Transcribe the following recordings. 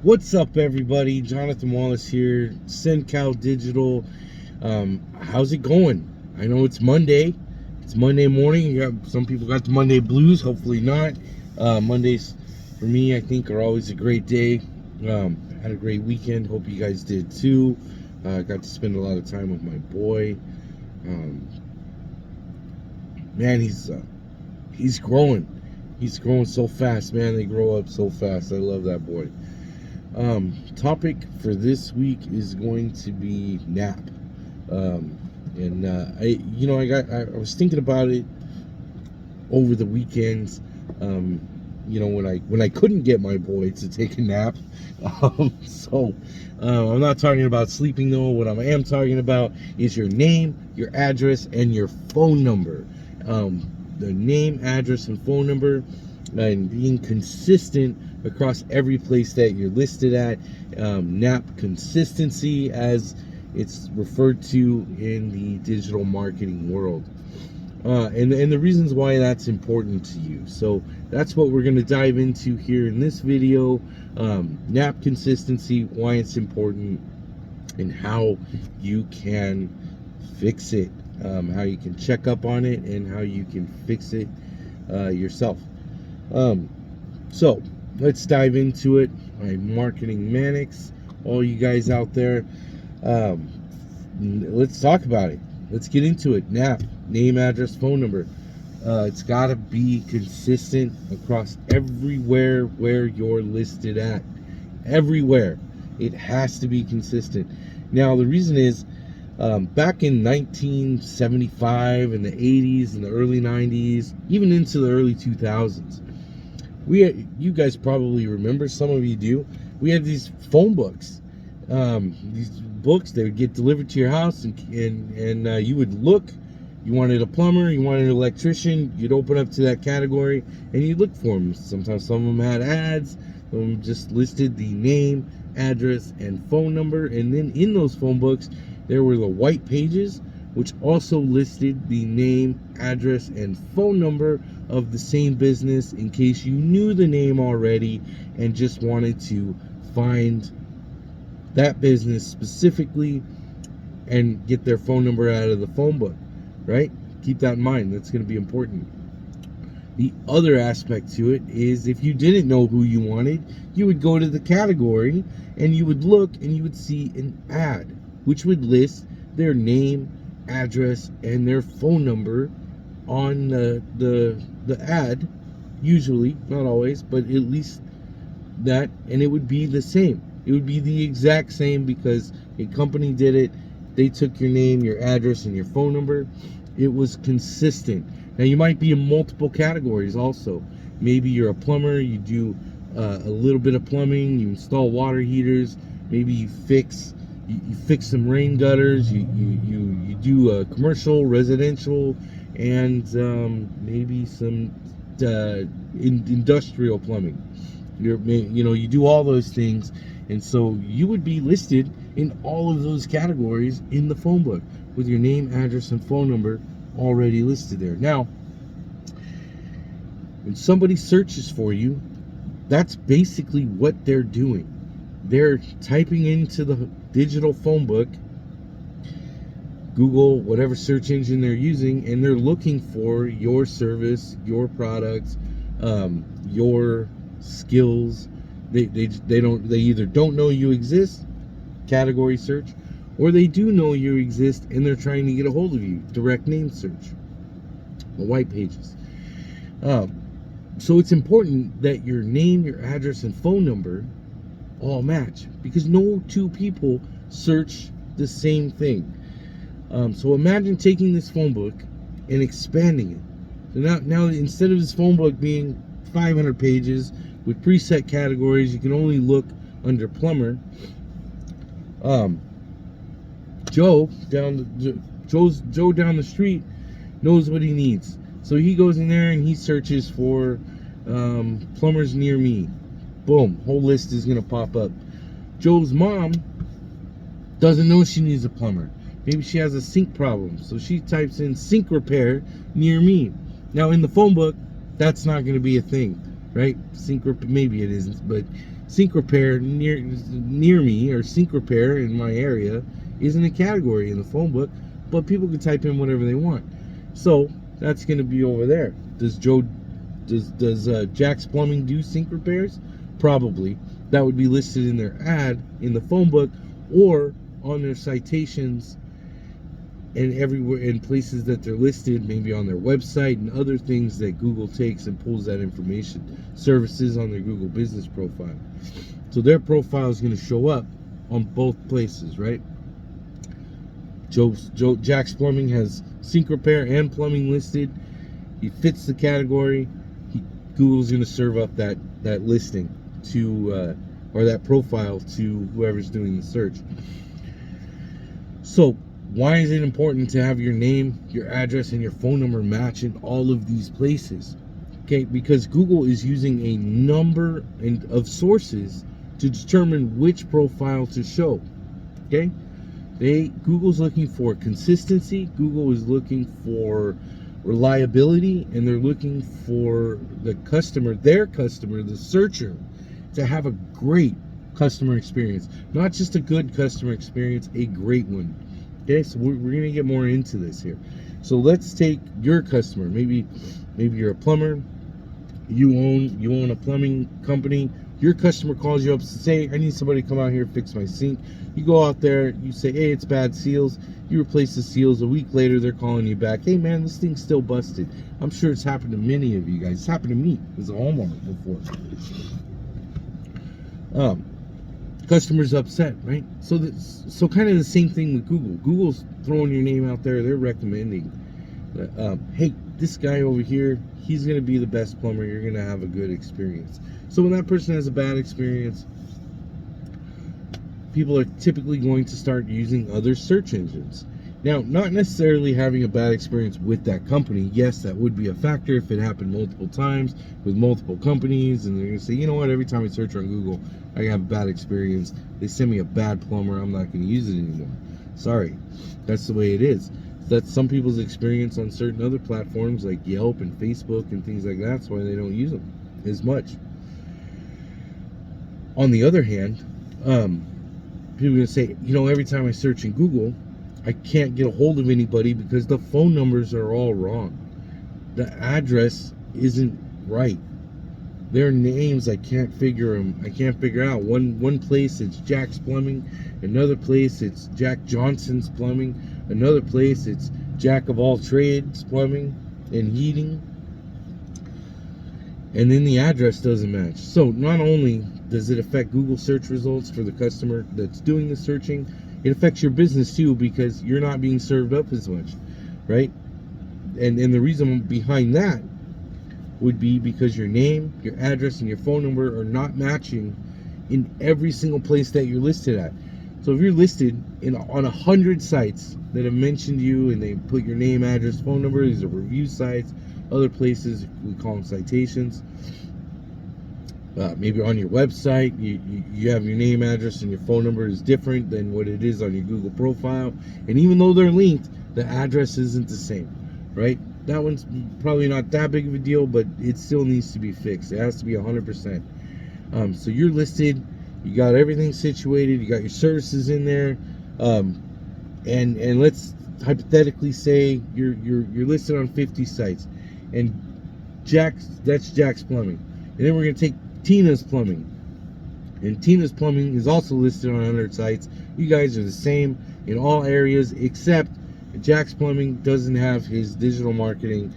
What's up, everybody? Jonathan Wallace here, SendCal Digital. How's it going? I know it's Monday. It's Monday morning. Some people got the Monday blues. Hopefully not. Mondays for me, I think, are always a great day. Had a great weekend. Hope you guys did too. Got to spend a lot of time with my boy. Man, he's growing. He's growing so fast, man. They grow up so fast. I love that boy. Topic for this week is going to be N.A.P. I was thinking about it over the weekends. When I couldn't get my boy to take a nap. I'm not talking about sleeping though. What I am talking about is your name, your address, and your phone number. The name, address, and phone number, and being consistent across every place that you're listed at. N.A.P Consistency, as it's referred to in the digital marketing world. And the reasons why that's important to you. So that's what we're going to dive into here in this video. N.A.P Consistency, why it's important, and how you can fix it. How you can check up on it, and how you can fix it yourself. So let's dive into it. My marketing manics, all you guys out there, let's talk about it. Let's get into it. N.A.P, name, address, phone number. It's got to be consistent across everywhere where you're listed at. Everywhere. It has to be consistent. Now, the reason is, back in 1975 and the 80s and the early 90s, even into the early 2000s, you guys probably remember, some of you do, we had these phone books. These books, they would get delivered to your house, and you would look. You wanted a plumber, you wanted an electrician, you'd open up to that category and you'd look for them. Sometimes some of them had ads, some of them just listed the name, address, and phone number. And then in those phone books, there were the white pages, which also listed the name, address, and phone number of the same business, in case you knew the name already and just wanted to find that business specifically and get their phone number out of the phone book, right? Keep that in mind. That's going to be important. The other aspect to it is, if you didn't know who you wanted, you would go to the category and you would look and you would see an ad, which would list their name, address, and their phone number on the ad. Usually, not always, but at least that, and it would be the same. It would be the exact same, because a company did it. They took your name, your address, and your phone number. It was consistent. Now, you might be in multiple categories also. Maybe you're a plumber, you do a little bit of plumbing, you install water heaters, maybe you fix some rain gutters, you do commercial, residential, and maybe some industrial plumbing. You do all those things, and so you would be listed in all of those categories in the phone book with your name, address, and phone number already listed there. Now, when somebody searches for you, that's basically what they're doing. They're typing into the digital phone book, Google, whatever search engine they're using, and they're looking for your service, your products, your skills. They either don't know you exist, category search, or they do know you exist and they're trying to get a hold of you, direct name search, the white pages. So it's important that your name, your address, and phone number all match, because no two people search the same thing. So imagine taking this phone book and expanding it. So now instead of this phone book being 500 pages with preset categories, you can only look under plumber. Joe down the street knows what he needs, so he goes in there and he searches for plumbers near me. Boom, whole list is gonna pop up. Joe's mom doesn't know she needs a plumber. Maybe she has a sink problem, so she types in sink repair near me. Now, in the phone book, that's not going to be a thing, right? Maybe it isn't, but sink repair near me, or sink repair in my area isn't a category in the phone book, but people can type in whatever they want. So that's going to be over there. Does Jack's Plumbing do sink repairs? Probably. That would be listed in their ad in the phone book, or on their citations, and everywhere in places that they're listed, maybe on their website and other things that Google takes and pulls that information. Services on their Google business profile. So their profile is going to show up on both places, right? Jack's Plumbing has sink repair and plumbing listed. He fits the category. Google's going to serve up that listing to or that profile to whoever's doing the search. So why is it important to have your name, your address, and your phone number match in all of these places? Okay, because Google is using a number of sources to determine which profile to show. Okay, Google's looking for consistency. Google is looking for reliability, and they're looking for the customer, the searcher, to have a great customer experience. Not just a good customer experience, a great one. Okay, so we're going to get more into this here. So let's take your customer. Maybe you're a plumber. You own a plumbing company. Your customer calls you up and says, "Hey, I need somebody to come out here and fix my sink." You go out there, you say, "Hey, it's bad seals." You replace the seals. A week later, they're calling you back. "Hey, man, this thing's still busted." I'm sure it's happened to many of you guys. It's happened to me as a homeowner before. Customers upset, right? So kind of the same thing with Google. Google's throwing your name out there. They're recommending, hey, this guy over here, he's going to be the best plumber. You're going to have a good experience. So when that person has a bad experience, people are typically going to start using other search engines. Now, not necessarily having a bad experience with that company. Yes, that would be a factor if it happened multiple times with multiple companies, and they're going to say, you know what, every time I search on Google, I have a bad experience. They send me a bad plumber. I'm not going to use it anymore. Sorry. That's the way it is. That's some people's experience on certain other platforms like Yelp and Facebook and things like that. That's why they don't use them as much. On the other hand, people are going to say, you know, every time I search in Google, I can't get a hold of anybody because the phone numbers are all wrong. The address isn't right. Their names, I can't figure out. One place it's Jack's Plumbing, another place it's Jack Johnson's Plumbing, another place it's Jack of all trades plumbing and heating. And then the address doesn't match. So not only does it affect Google search results for the customer that's doing the searching, it affects your business too, because you're not being served up as much, right? And the reason behind that would be because your name, your address, and your phone number are not matching in every single place that you're listed at. So if you're listed on 100 sites that have mentioned you and they put your name, address, phone number, these are review sites, other places, we call them citations. Maybe on your website, you have your name, address, and your phone number is different than what it is on your Google profile. And even though they're linked, the address isn't the same, right? That one's probably not that big of a deal, but it still needs to be fixed. It has to be 100%. So you're listed, you got everything situated, you got your services in there, and let's hypothetically say you're listed on 50 sites, and that's Jack's Plumbing, and then we're gonna take Tina's Plumbing, and Tina's Plumbing is also listed on 100 sites. You guys are the same in all areas, except Jack's Plumbing doesn't have his digital marketing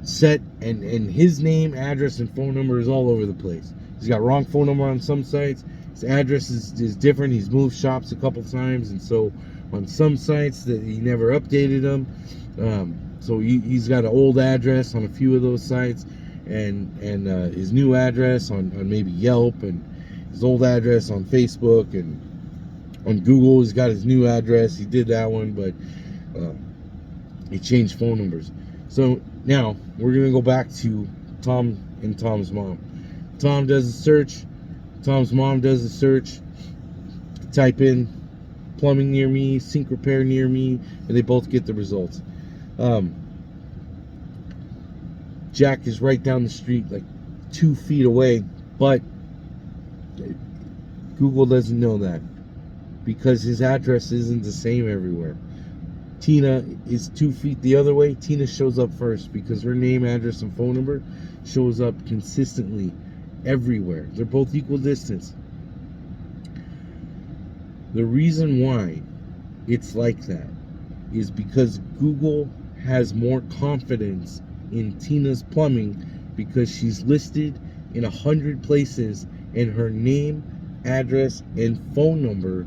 set, and his name, address, and phone number is all over the place. He's got wrong phone number on some sites. His address is different. He's moved shops a couple times, and so on some sites that he never updated them. So he's got an old address on a few of those sites, and his new address on maybe Yelp, and his old address on Facebook, and on Google he's got his new address. He did that one, but he changed phone numbers. So now we're gonna go back to Tom and Tom's mom. Tom does a search. Tom's mom does a search. Type in plumbing near me, sink repair near me, and they both get the results. Jack is right down the street, like 2 feet away. But Google doesn't know that because his address isn't the same everywhere. Tina is 2 feet the other way. Tina shows up first because her name, address, and phone number shows up consistently everywhere. They're both equal distance. The reason why it's like that is because Google has more confidence in Tina's plumbing because she's listed in 100 places and her name, address, and phone number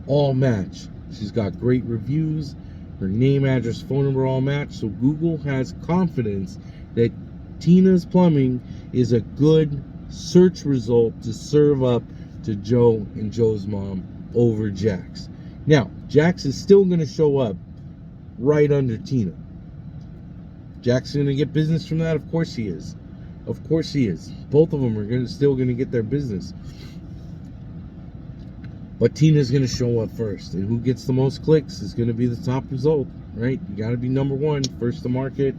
all match. She's got great reviews. Her name, address, phone number all match. So Google has confidence that Tina's plumbing is a good search result to serve up to Joe and Joe's mom over Jack's. Now, Jack's is still going to show up right under Tina. Jack's going to get business from that? Of course he is. Of course he is. Both of them are still going to get their business. But Tina's going to show up first. And who gets the most clicks is going to be the top result, right? You got to be number one, first to market,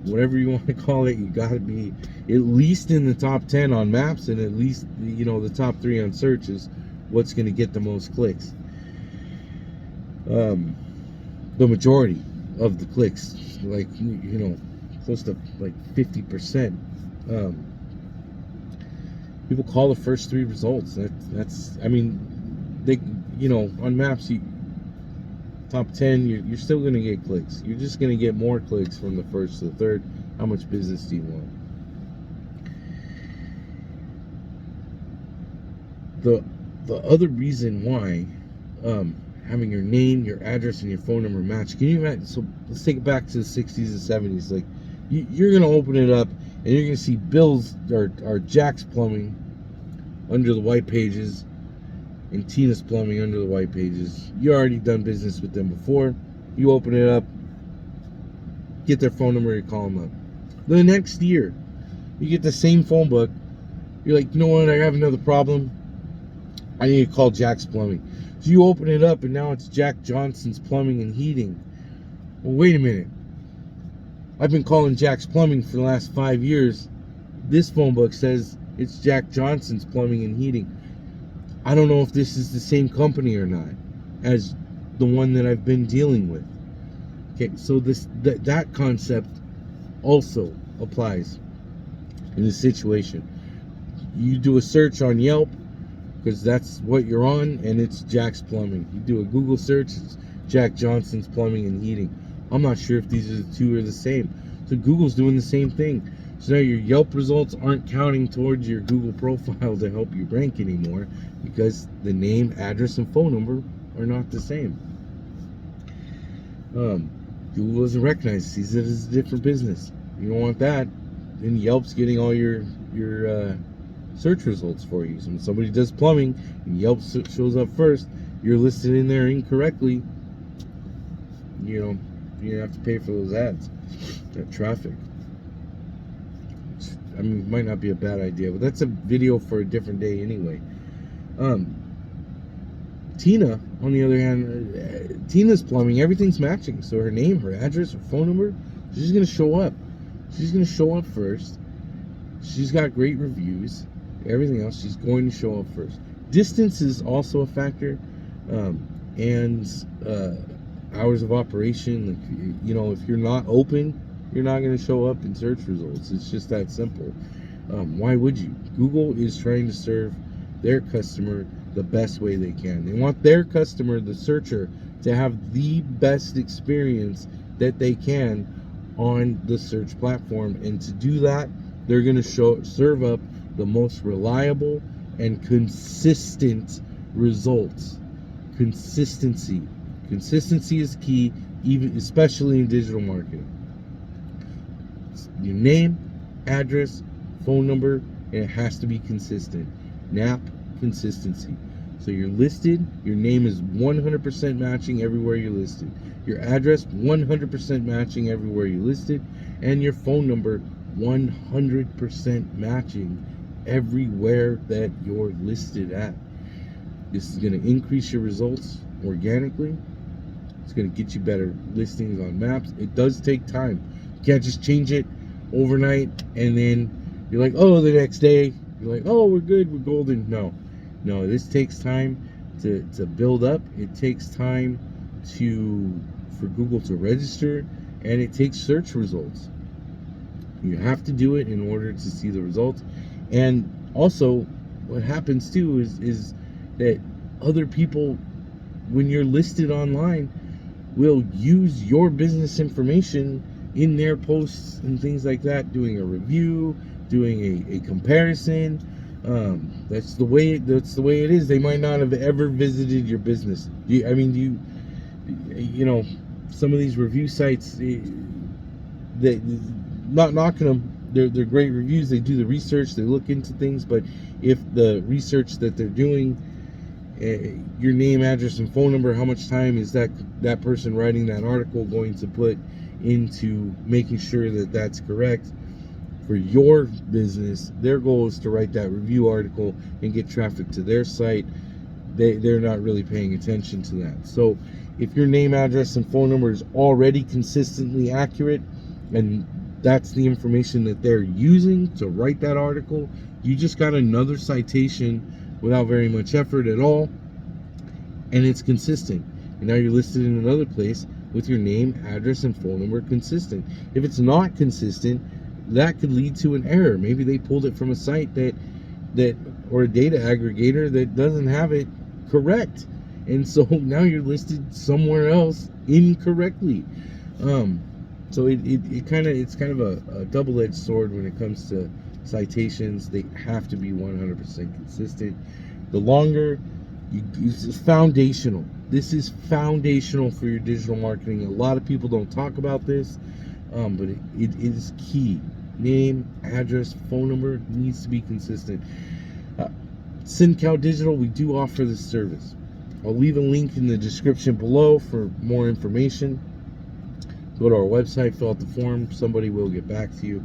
whatever you want to call it. You got to be at least in the top 10 on maps and at least, the top 3 on search is what's going to get the most clicks. The majority of the clicks, like, close to like 50%. People call the first 3 results. That's they, on maps, top 10, you're still going to get clicks. You're just going to get more clicks from the first to the third. How much business do you want? The other reason why having your name, your address, and your phone number match. Can you imagine? So let's take it back to the 60s and 70s. Like, you're going to open it up and you're going to see Bill's or Jack's Plumbing under the white pages and Tina's Plumbing under the white pages. You already done business with them before. You open it up, get their phone number, you call them up. The next year, you get the same phone book. You're like, you know what? I have another problem. I need to call Jack's Plumbing. So you open it up, and now it's Jack Johnson's Plumbing and Heating. Well, wait a minute. I've been calling Jack's Plumbing for the last 5 years. This phone book says it's Jack Johnson's Plumbing and Heating. I don't know if this is the same company or not as the one that I've been dealing with. Okay, so that concept also applies in this situation. You do a search on Yelp, because that's what you're on, and it's Jack's Plumbing. You do a Google search, it's Jack Johnson's Plumbing and Heating. I'm not sure if these are the two are the same. So Google's doing the same thing. So now your Yelp results aren't counting towards your Google profile to help you rank anymore because the name, address, and phone number are not the same. Google doesn't recognize it, sees it as a different business. You don't want that. Then Yelp's getting all your search results for you. So when somebody does plumbing and Yelp shows up first, you're listed in there incorrectly. You have to pay for those ads, that traffic. It might not be a bad idea, but that's a video for a different day anyway. Tina, on the other hand, Tina's Plumbing, everything's matching. So her name, her address, her phone number, she's going to show up. She's going to show up first. She's got great reviews. Everything else, she's going to show up first. Distance is also a factor, and hours of operation. Like, if you're not open, you're not going to show up in search results. It's just that simple. Why would you? Google is trying to serve their customer the best way they can. They want their customer, the searcher, to have the best experience that they can on the search platform, and to do that, they're going to serve up the most reliable and consistent results. Consistency is key, especially in digital marketing. Your name, address, phone number, and it has to be consistent. N.A.P Consistency. So you're listed, your name is 100% matching everywhere you're listed. Your address, 100% matching everywhere you're listed. And your phone number, 100% matching everywhere that you're listed at. This is going to increase your results organically. It's going to get you better listings on maps. It does take time. You can't just change it overnight and then you're like, oh, the next day You're like, oh, we're good, we're golden. No, this takes time to build up. It takes time for Google to register, and it takes search results. You have to do it in order to see the results. And also, what happens too is that other people, when you're listed online, will use your business information in their posts and things like that, doing a review, doing a comparison. That's the way it is. They might not have ever visited your business. You know, some of these review sites, they not knocking them. They're great reviews. They do the research. They look into things. But if the research that they're doing, your name, address, and phone number, how much time is that person writing that article going to put into making sure that that's correct for your business? Their goal is to write that review article and get traffic to their site. They're not really paying attention to that. So if your name, address, and phone number is already consistently accurate, and that's the information that they're using to write that article, you just got another citation without very much effort at all, and it's consistent. And now you're listed in another place with your name, address, and phone number consistent. If it's not consistent, that could lead to an error. Maybe they pulled it from a site that or a data aggregator that doesn't have it correct, and so now you're listed somewhere else incorrectly. So it's kind of a double-edged sword when it comes to citations. They have to be 100% consistent. The longer it's foundational. This is foundational for your digital marketing. A lot of people don't talk about this, but it is key. Name, address, phone number needs to be consistent. SynCal Digital, we do offer this service. I'll leave a link in the description below for more information. Go to our website, fill out the form. Somebody will get back to you.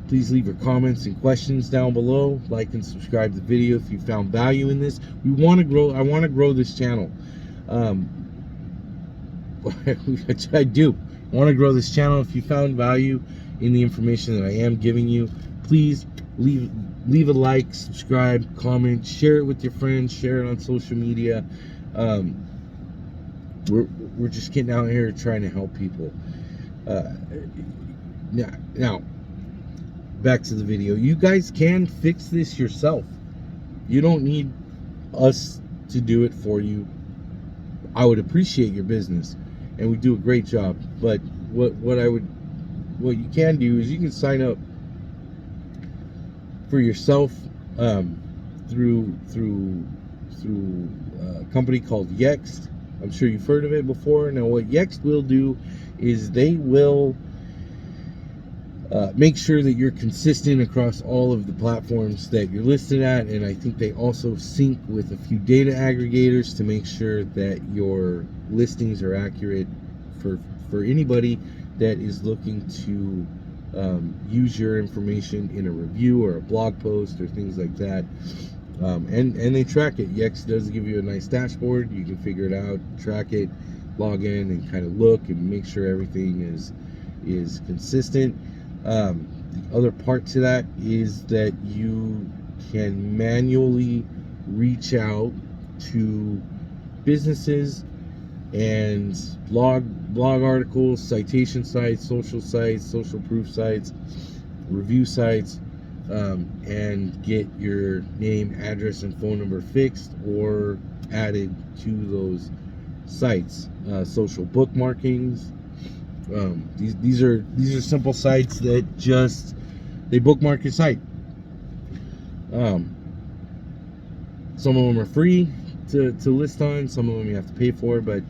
Please leave your comments and questions down below. Like and subscribe to the video if you found value in this. I want to grow this channel. I do. I want to grow this channel. If you found value in the information that I am giving you, please leave a like, subscribe, comment, share it with your friends, share it on social media. We're just getting out here trying to help people. Now, back to the video. You guys can fix this yourself. You don't need us to do it for you. I would appreciate your business, and we do a great job. But what you can do is you can sign up for yourself through a company called Yext. I'm sure you've heard of it before. Now, what Yext will do is they will make sure that you're consistent across all of the platforms that you're listed at, and I think they also sync with a few data aggregators to make sure that your listings are accurate for anybody that is looking to use your information in a review or a blog post or things like that. And they track it. Yext does give you a nice dashboard. You can figure it out, track it, log in, and kind of look and make sure everything is consistent. The other part to that is that you can manually reach out to businesses and blog articles, citation sites, social proof sites, review sites, and get your name, address, and phone number fixed or added to those sites. Social bookmarkings. These are simple sites that they bookmark your site. Some of them are free to list on. Some of them you have to pay for, but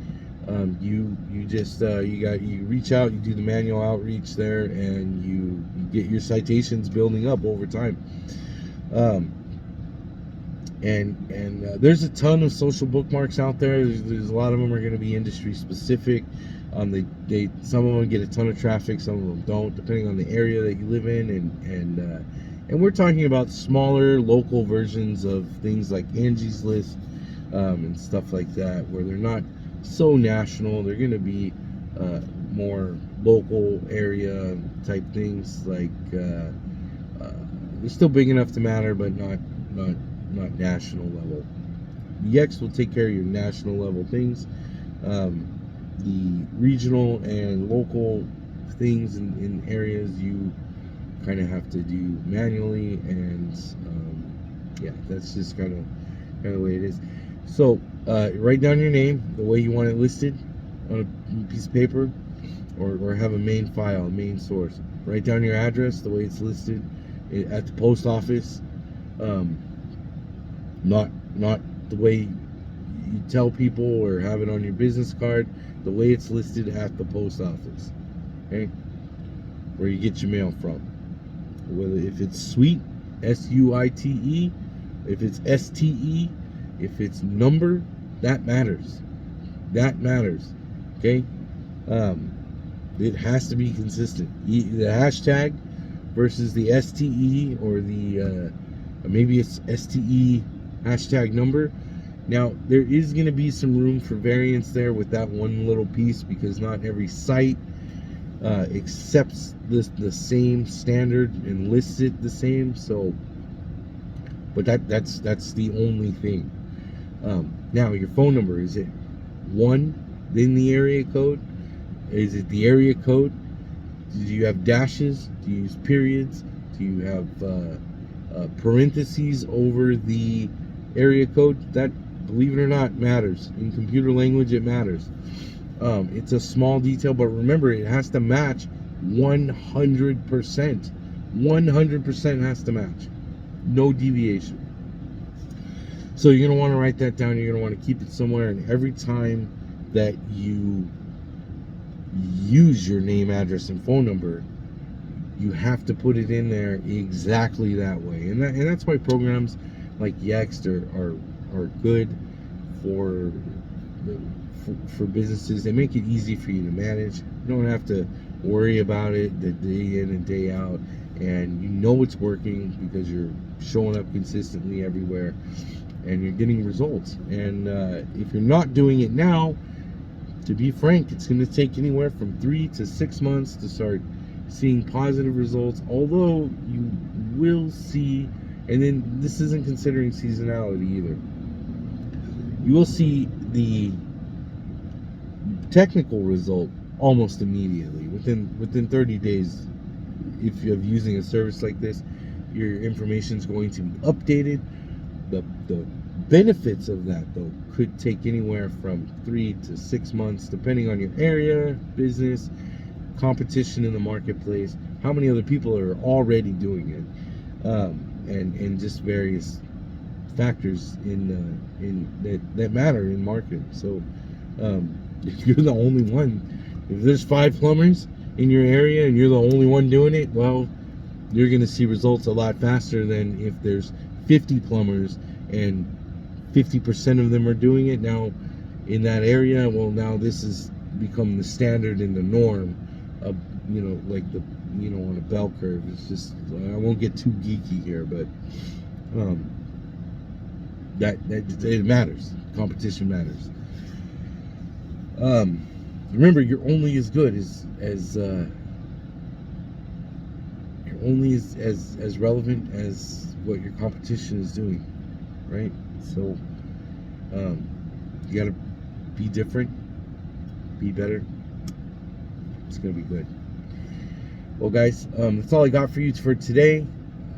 you reach out, you do the manual outreach there, and you get your citations building up over time. And there's a ton of social bookmarks out there. There's a lot of them are going to be industry specific. Some of them get a ton of traffic, some of them don't, depending on the area that you live in. And we're talking about smaller local versions of things like Angie's List and stuff like that, where they're not so national. They're going to be more local area type things. Like It's still big enough to matter, but not national level. The X will take care of your national level things. The regional and local things in areas you kind of have to do manually, and yeah, that's just kind of the way it is. So write down your name the way you want it listed on a piece of paper, or have a main file, a main source. Write down your address the way it's listed at the post office, not the way you tell people or have it on your business card, the way it's listed at the post office, okay, where you get your mail from. Whether if it's suite, SUITE, if it's STE, if it's number, that matters. That matters. Okay? It has to be consistent. The hashtag versus the STE, or the maybe it's STE hashtag number. Now, there is going to be some room for variance there with that one little piece, because not every site accepts the same standard and lists it the same. So, but that's the only thing. Now, your phone number, is it 1 then the area code? Is it the area code? Do you have dashes? Do you use periods? Do you have parentheses over the area code? That, believe it or not, matters. In computer language, it matters. It's a small detail, but remember, it has to match 100%. 100% has to match. No deviation. So you're going to want to write that down. You're going to want to keep it somewhere, and every time that you use your name, address, and phone number, you have to put it in there exactly that way. And that's why programs like Yext are good for businesses. They make it easy for you to manage. You don't have to worry about it the day in and day out, and you know it's working because you're showing up consistently everywhere and you're getting results. And if you're not doing it now, to be frank, it's going to take anywhere from 3 to 6 months to start seeing positive results, although you will see, and then this isn't considering seasonality either, you will see the technical result almost immediately, within 30 days. If you're using a service like this, your information is going to be updated. The benefits of that, though, could take anywhere from 3 to 6 months, depending on your area, business, competition in the marketplace, how many other people are already doing it, and just various factors that matter in marketing. So if you're the only one, if there's 5 plumbers in your area and you're the only one doing it, well, you're going to see results a lot faster than if there's 50 plumbers and 50% of them are doing it now in that area. Well, now this has become the standard and the norm of, like the, on a bell curve. It's just, I won't get too geeky here, but that it matters. Competition matters. Remember, you're only as good as you're only as relevant as what your competition is doing, right? So you gotta be different, be better. It's gonna be good. Well, guys, that's all I got for you for today.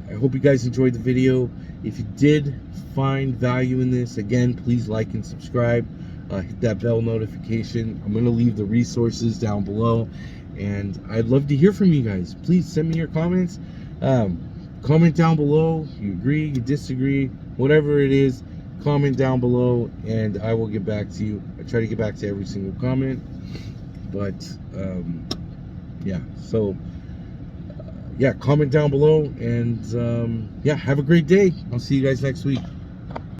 I hope you guys enjoyed the video. If you did find value in this, again, please like and subscribe. Hit that bell notification. I'm going to leave the resources down below, and I'd love to hear from you guys. Please send me your comments. Comment down below. You agree, you disagree, whatever it is, comment down below, and I will get back to you. I try to get back to every single comment, but yeah, so yeah, comment down below, and yeah, have a great day. I'll see you guys next week.